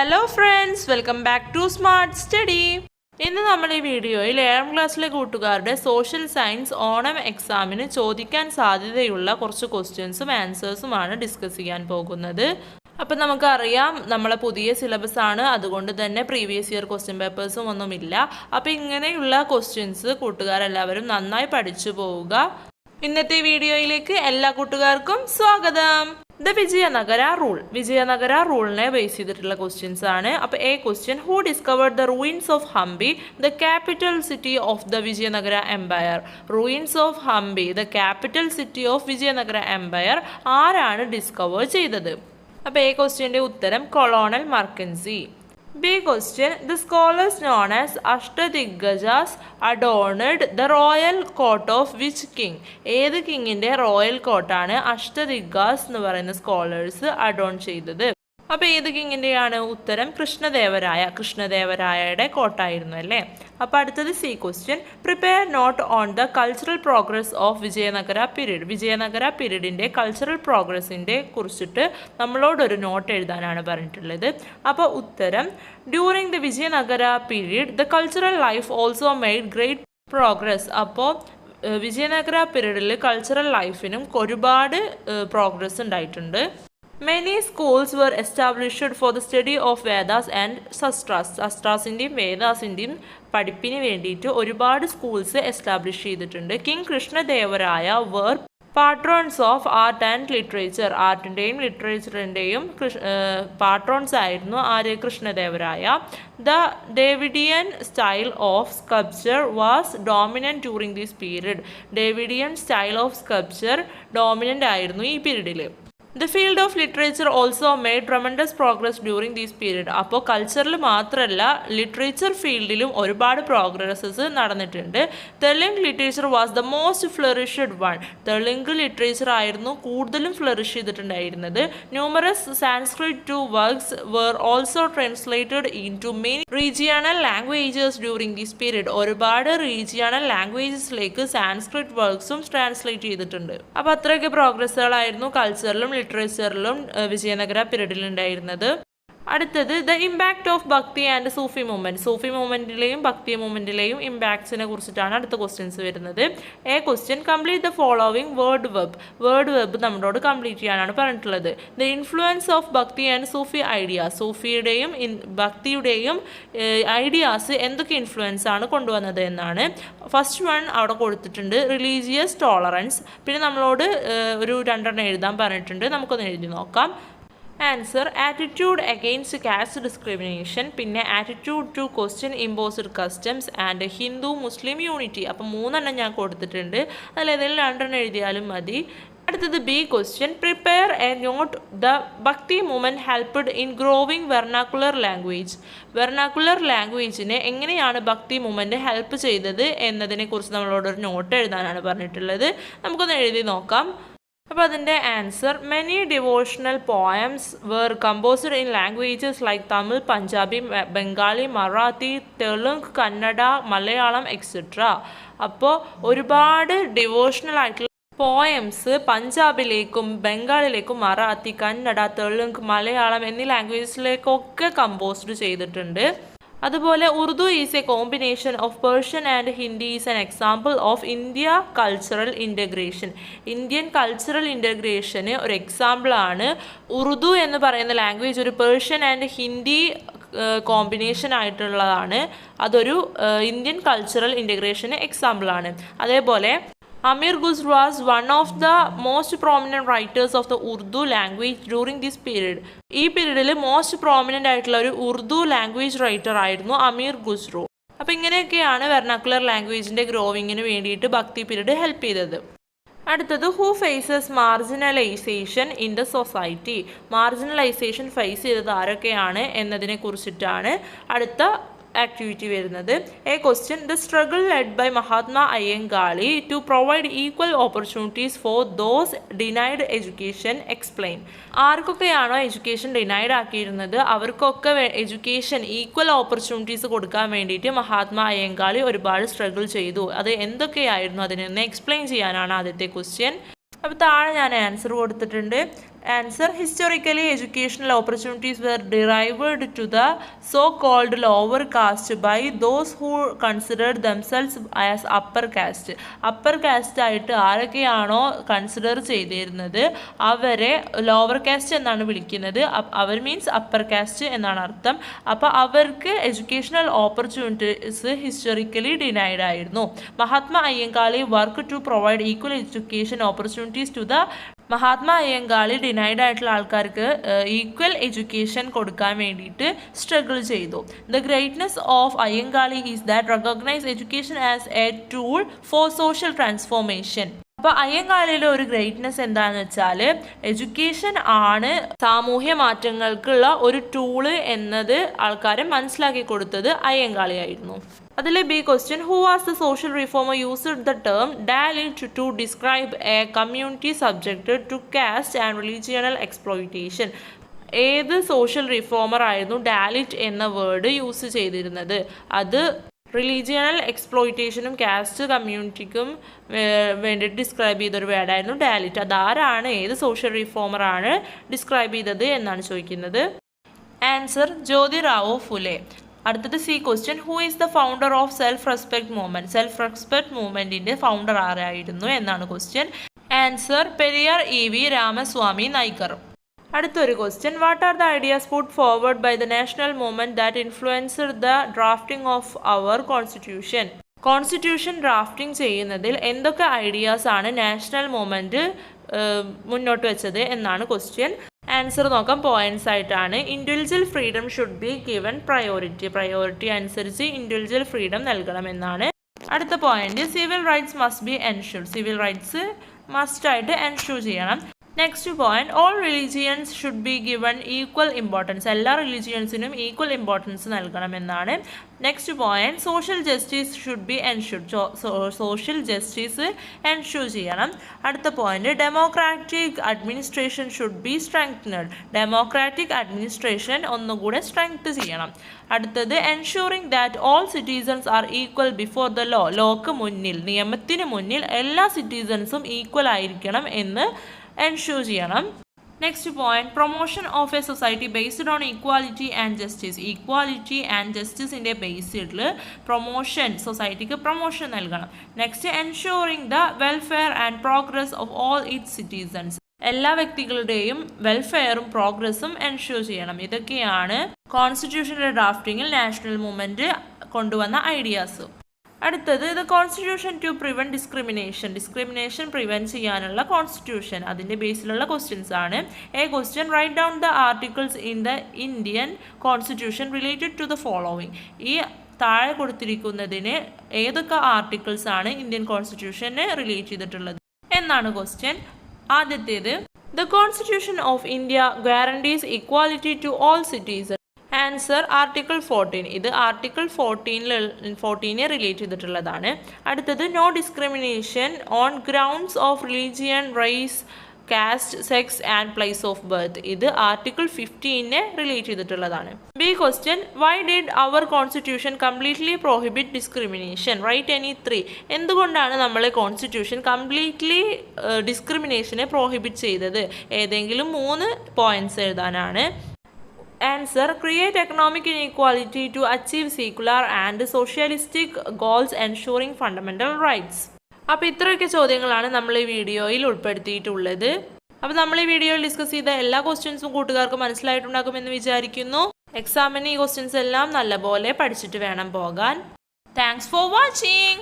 Hello friends, welcome back to smart study. ഇന്ന് നമ്മൾ ഈ വീഡിയോയിൽ 7ാം ക്ലാസ്സിലെ കൂട്ടുകാരുടെ സോഷ്യൽ സയൻസ് ഓണം എക്സാമിന് ചോദിക്കാൻ സാധ്യതയുള്ള കുറച്ച് ക്വസ്റ്റ്യൻസും ആൻസേഴ്സുമാണ് ഡിസ്കസ് ചെയ്യാൻ പോകുന്നത്. അപ്പം നമുക്കറിയാം നമ്മളെ പുതിയ സിലബസ് ആണ്, അതുകൊണ്ട് തന്നെ പ്രീവിയസ് ഇയർ ക്വസ്റ്റ്യൻ പേപ്പേഴ്സും ഒന്നുമില്ല. അപ്പം ഇങ്ങനെയുള്ള ക്വസ്റ്റ്യൻസ് കൂട്ടുകാരെല്ലാവരും നന്നായി പഠിച്ചു പോവുക. ഇന്നത്തെ വീഡിയോയിലേക്ക് എല്ലാ കൂട്ടുകാർക്കും സ്വാഗതം. The Vijayanagara rule. വിജയനഗര റൂളിനെ ബേസ് ചെയ്തിട്ടുള്ള ക്വസ്റ്റ്യൻസ് ആണ്. അപ്പോൾ A question, who discovered the ruins of Hampi, the capital city of the Vijayanagara empire. Ruins of Hampi, the capital city of Vijayanagara empire ആരാണ് ഡിസ്കവർ ചെയ്തത്? അപ്പോൾ എ ക്വസ്റ്റ്യൻ്റെ ഉത്തരം colonel Mackenzie. B question, the scholars known as Ashtadiggjas adorned the royal court of which king? ഏത് കിങ്ങിൻ്റെ royal കോട്ടാണ് അഷ്ടദിഗ്ഗാസ് എന്ന് പറയുന്ന scholars adorn ചെയ്തത്? അപ്പോൾ ഏത് കിങ്ങിൻ്റെയാണ്? ഉത്തരം കൃഷ്ണദേവരായയുടെ കോട്ടായിരുന്നു അല്ലേ. അപ്പോൾ അടുത്തത് C question, prepare note on the cultural progress of Vijayanagara period. Vijayanagara പീരീഡിൻ്റെ കൾച്ചറൽ പ്രോഗ്രസിൻ്റെ കുറിച്ചിട്ട് നമ്മളോടൊരു നോട്ട് എഴുതാനാണ് പറഞ്ഞിട്ടുള്ളത്. അപ്പോൾ ഉത്തരം, during the Vijayanagara period the cultural life also made great progress. അപ്പോൾ വിജയനഗര പീരീഡിൽ കൾച്ചറൽ ലൈഫിനും ഒരുപാട് പ്രോഗ്രസ് ഉണ്ടായിട്ടുണ്ട്. Many schools were established for the study of Vedas and Sastras. സസ്ട്രാസിൻ്റെയും വേദാസിൻ്റെയും പഠിപ്പിന് വേണ്ടിയിട്ട് ഒരുപാട് സ്കൂൾസ് എസ്റ്റാബ്ലിഷ് ചെയ്തിട്ടുണ്ട്. King Krishnadevaraya were patrons of art and literature. ആർട്ടിൻ്റെയും ലിറ്ററേച്ചറിൻ്റെയും പാട്രോൺസ് ആയിരുന്നു ആര്? Krishnadevaraya. The Davidian style of sculpture was dominant during this period. Davidian style of sculpture dominant ആയിരുന്നു ഈ പീരീഡിൽ. The field of literature also made tremendous progress during this period. അപ്പോൾ കൾച്ചറിൽ മാത്രമല്ല literature ഫീൽഡിലും ഒരുപാട് പ്രോഗ്രസ്സസ് നടന്നിട്ടുണ്ട്. Telugu literature was the most flourished one. Telugu literature ആയിരുന്നു കൂടുതലും ഫ്ലറിഷ് ചെയ്തിട്ടുണ്ടായിരുന്നത്. Numerous Sanskrit works were also translated into many regional languages during this period. ഒരുപാട് regional ലാംഗ്വേജസിലേക്ക് Sanskrit വർക്ക്സും translate ചെയ്തിട്ടുണ്ട്. അപ്പോൾ അത്രയൊക്കെ പ്രോഗ്രസ്സുകളായിരുന്നു കൾച്ചറിലും ലിറ്ററേച്ചറിലും വിജയനഗര പീരീഡിൽ ഉണ്ടായിരുന്നത്. അടുത്തത് ദ ഇമ്പാക്ട് ഓഫ് ഭക്തി ആൻഡ് സൂഫി മൂവ്മെൻറ്റ്. സൂഫി മൂവ്മെൻറ്റിലെയും ഭക്തി മൂവ്മെൻറ്റിലെയും ഇമ്പാക്ട്സിനെ കുറിച്ചിട്ടാണ് അടുത്ത ക്വസ്റ്റ്യൻസ് വരുന്നത്. A question, complete the following word web. Word web നമ്മളോട് കംപ്ലീറ്റ് ചെയ്യാനാണ് പറഞ്ഞിട്ടുള്ളത്. ദ ഇൻഫ്ലുവൻസ് ഓഫ് ഭക്തി ആൻഡ് സൂഫി ഐഡിയാസ്. സൂഫിയുടെയും ഭക്തിയുടെയും ഐഡിയാസ് എന്തൊക്കെ ഇൻഫ്ലുവൻസ് ആണ് കൊണ്ടുവന്നത് എന്നാണ്. ഫസ്റ്റ് വൺ അവിടെ കൊടുത്തിട്ടുണ്ട്, റിലീജിയസ് ടോളറൻസ്. പിന്നെ നമ്മളോട് ഒരു 2 എഴുതാൻ പറഞ്ഞിട്ടുണ്ട്, നമുക്കൊന്ന് എഴുതി നോക്കാം. Answer, attitude against caste discrimination, പിന്നെ attitude to question imposed customs and Hindu Muslim unity. അപ്പം 3 ഞാൻ കൊടുത്തിട്ടുണ്ട്, അതിലേതെങ്കിലും 2 എഴുതിയാലും മതി. അടുത്തത് B question, prepare a note the Bhakti movement helped in growing vernacular language. Vernacular ലാംഗ്വേജിനെ എങ്ങനെയാണ് ഭക്തി മൂവ്മെൻറ്റ് ഹെൽപ്പ് ചെയ്തത് എന്നതിനെക്കുറിച്ച് നമ്മളോടൊരു നോട്ട് എഴുതാനാണ് പറഞ്ഞിട്ടുള്ളത്, നമുക്കൊന്ന് എഴുതി നോക്കാം. അപ്പോൾ അതിൻ്റെ answer, many devotional poems were composed in languages like Tamil, Punjabi, Bengali, Marathi, Telugu, Kannada, Malayalam etcetera. അപ്പോൾ ഒരുപാട് ഡിവോഷണൽ ആയിട്ടുള്ള പോയംസ് പഞ്ചാബിലേക്കും ബംഗാളിലേക്കും മറാത്തി, കന്നഡ, തെലുങ്ക്, മലയാളം എന്നീ ലാംഗ്വേജസിലേക്കൊക്കെ കമ്പോസ്ഡ് ചെയ്തിട്ടുണ്ട്. അതുപോലെ Urdu is a combination of Persian and Hindi is an example of India cultural integration. Indian cultural ഇൻ്റഗ്രേഷന് ഒരു എക്സാമ്പിളാണ് ഉറുദു എന്ന് പറയുന്ന ലാംഗ്വേജ്. ഒരു പേർഷ്യൻ ആൻഡ് ഹിന്ദി കോമ്പിനേഷൻ ആയിട്ടുള്ളതാണ്. അതൊരു ഇന്ത്യൻ കൾച്ചറൽ ഇൻ്റഗ്രേഷന് എക്സാമ്പിളാണ്. അതേപോലെ Amir Khusro was one of the most prominent writers of the Urdu language during this period. ഈ പീരീഡിൽ മോസ്റ്റ് പ്രോമിനൻ്റ് ആയിട്ടുള്ള ഒരു ഉറുദു ലാംഗ്വേജ് റൈറ്റർ ആയിരുന്നു അമീർ ഖുസ്രോ. അപ്പോൾ ഇങ്ങനെയൊക്കെയാണ് വെർണാക്കുലർ ലാംഗ്വേജിൻ്റെ ഗ്രോവിങ്ങിന് വേണ്ടിയിട്ട് ഭക്തി പീരീഡ് ഹെൽപ്പ് ചെയ്തത്. അടുത്തത്, who faces marginalisation in the society. Marginalisation face ചെയ്തത് ആരൊക്കെയാണ് എന്നതിനെ കുറിച്ചിട്ടാണ് അടുത്ത ആക്ടിവിറ്റി വരുന്നത്. A question, the struggle led by Mahatma Ayyankali to provide equal opportunities for those denied education explain. ആർക്കൊക്കെയാണോ എഡ്യൂക്കേഷൻ ഡിനൈഡ് ആക്കിയിരുന്നത് അവർക്കൊക്കെ എഡ്യൂക്കേഷൻ ഈക്വൽ ഓപ്പർച്യൂണിറ്റീസ് കൊടുക്കാൻ വേണ്ടിയിട്ട് മഹാത്മാ അയ്യങ്കാളി ഒരുപാട് സ്ട്രഗിൾ ചെയ്തു. അത് എന്തൊക്കെയായിരുന്നു അതിനൊന്ന് എക്സ്പ്ലെയിൻ ചെയ്യാനാണ് ആദ്യത്തെ ക്വസ്റ്റ്യൻ. അപ്പോൾ താഴെ ഞാൻ ആൻസർ കൊടുത്തിട്ടുണ്ട്. Answer. Historically, educational opportunities were derived to the so-called lower caste by those who considered themselves as upper caste. Upper cast ആയിട്ട് ആരൊക്കെയാണോ കൺസിഡർ ചെയ്തിരുന്നത് അവരെ ലോവർ കാസ്റ്റ് എന്നാണ് വിളിക്കുന്നത്. അവർ മീൻസ് അപ്പർ കാസ്റ്റ് എന്നാണ് അർത്ഥം. അപ്പോൾ അവർക്ക് എഡ്യൂക്കേഷണൽ ഓപ്പർച്യൂണിറ്റീസ് ഹിസ്റ്റോറിക്കലി ഡിനൈഡ് ആയിരുന്നു. Mahatma Ayyankali work to provide equal education opportunities to the Mahatma Ayyankali denied ആയിട്ടുള്ള ആൾക്കാർക്ക് ഈക്വൽ എഡ്യൂക്കേഷൻ കൊടുക്കാൻ വേണ്ടിയിട്ട് സ്ട്രഗിൾ ചെയ്തു. The greatness of Ayyankali is that recognise education as a tool for social transformation. അപ്പോൾ അയ്യങ്കാളിയിലെ ഒരു ഗ്രേറ്റ്നെസ് എന്താണെന്ന് വെച്ചാൽ എഡ്യൂക്കേഷൻ ആണ് സാമൂഹ്യ മാറ്റങ്ങൾക്കുള്ള ഒരു ടൂള് എന്നത് ആൾക്കാരെ മനസ്സിലാക്കി കൊടുത്തത് അയ്യങ്കാളിയായിരുന്നു. അതിലെ B question, who was the social reformer used the term Dalit to describe a community subjected to caste and religional exploitation. ഏത് സോഷ്യൽ റിഫോമർ ആയിരുന്നു ഡാലിറ്റ് എന്ന വേർഡ് യൂസ് ചെയ്തിരുന്നത്? അത് റിലീജിയണൽ എക്സ്പ്ലോയിറ്റേഷനും കാസ്റ്റ് കമ്മ്യൂണിറ്റിക്കും വേണ്ടിയിട്ട് ഡിസ്ക്രൈബ് ചെയ്തൊരു വേർഡായിരുന്നു ഡാലിറ്റ്. അതാരാണ്, ഏത് സോഷ്യൽ റിഫോമറാണ് ഡിസ്ക്രൈബ് ചെയ്തത് എന്നാണ് ചോദിക്കുന്നത്. ആൻസർ. ജ്യോതിറാവോ ഫുലെ. അടുത്തത് C question, who is the founder of self respect movement. Self respect മൂവ്മെൻറ്റിൻ്റെ ഫൗണ്ടർ ആരായിരുന്നു എന്നാണ് question. Answer. Periyar E V Ramaswamy Naicker. അടുത്തൊരു question, what are the ideas put forward by the national movement that influenced the drafting of our constitution. Constitution drafting ചെയ്യുന്നതിൽ എന്തൊക്കെ ideas ആണ് national movement മുന്നോട്ട് വെച്ചത് എന്നാണ് ക്വസ്റ്റ്യൻ. ആൻസർ നോക്കാം. പോയിന്റ്സ് ആയിട്ടാണ്. Individual freedom should B given priority അനുസരിച്ച് individual freedom നൽകണമെന്നാണ്. അടുത്ത point, civil rights must be ensured. Civil rights മസ്റ്റായിട്ട് എൻഷുർ ചെയ്യണം. Next point, all religions should be given equal importance. എല്ലാ റിലീജിയൻസിനും ഈക്വൽ ഇമ്പോർട്ടൻസ് നൽകണമെന്നാണ്. Next point, social justice should be ensured. Social justice ensure ചെയ്യണം. അടുത്ത point, democratic administration should be strengthened. Democratic administration ഒന്നുകൂടെ strength ചെയ്യണം. അടുത്തത്, ensuring that all citizens are equal before the law. ലോക്ക് മുന്നിൽ, നിയമത്തിന് മുന്നിൽ എല്ലാ സിറ്റിസൺസും ഈക്വൽ ആയിരിക്കണം എന്ന് എൻഷൂർ ചെയ്യണം. Next point, promotion of a society based on equality and justice. Equality and ജസ്റ്റിസിൻ്റെ ബേസിൽ പ്രൊമോഷൻ, സൊസൈറ്റിക്ക് പ്രൊമോഷൻ നൽകണം. Next, ensuring the welfare and progress of all its citizens. എല്ലാ വ്യക്തികളുടെയും വെൽഫെയറും പ്രോഗ്രസ്സും എൻഷൂർ ചെയ്യണം. ഇതൊക്കെയാണ് കോൺസ്റ്റിറ്റ്യൂഷൻ്റെ ഡ്രാഫ്റ്റിങ്ങിൽ നാഷണൽ മൂവ്മെൻറ്റ് കൊണ്ടുവന്ന ഐഡിയാസ്. അടുത്തത്, the constitution to prevent discrimination prevent ചെയ്യാനുള്ള കോൺസ്റ്റിറ്റ്യൂഷൻ. അതിൻ്റെ ബേസിലുള്ള ക്വസ്റ്റ്യൻസ് ആണ്. A question, write down the articles in the Indian constitution related to the following. ഈ താഴെ കൊടുത്തിരിക്കുന്നതിന് ഏതൊക്കെ ആർട്ടിക്കിൾസ് ആണ് ഇന്ത്യൻ കോൺസ്റ്റിറ്റ്യൂഷനെ റിലേറ്റ് ചെയ്തിട്ടുള്ളത് എന്നാണ് ക്വസ്റ്റ്യൻ. ആദ്യത്തേത്, the constitution of India guarantees equality to all citizen. Answer. Article 14. ഇത് ആർട്ടിക്കിൾ 14 റിലേറ്റ് ചെയ്തിട്ടുള്ളതാണ്. അടുത്തത്, no discrimination on grounds of religion, race, caste, sex and place of birth. ഇത് ആർട്ടിക്കിൾ 15 റിലേറ്റ് ചെയ്തിട്ടുള്ളതാണ്. B question, why did our constitution completely prohibit discrimination. Write any 3. എന്തുകൊണ്ടാണ് നമ്മളെ constitution completely ഡിസ്ക്രിമിനേഷനെ prohibit ചെയ്തത്? ഏതെങ്കിലും 3 points എഴുതാനാണ്. Answer. Create economic inequality to achieve secular and socialistic goals ensuring fundamental rights. അപ്പോൾ ഇത്രയൊക്കെ ചോദ്യങ്ങളാണ് നമ്മൾ ഈ വീഡിയോയിൽ ഉൾപ്പെടുത്തിയിട്ടുള്ളത്. അപ്പോൾ നമ്മൾ ഈ വീഡിയോയിൽ ഡിസ്കസ് ചെയ്ത എല്ലാ ക്വസ്റ്റ്യൻസും കൂട്ടുകാർക്ക് മനസ്സിലായിട്ടുണ്ടാകുമെന്ന് വിചാരിക്കുന്നു. എക്സാമിന് ഈ ക്വസ്റ്റ്യൻസ് എല്ലാം നല്ലപോലെ പഠിച്ചിട്ട് വേണം പോകാൻ. Thanks for watching.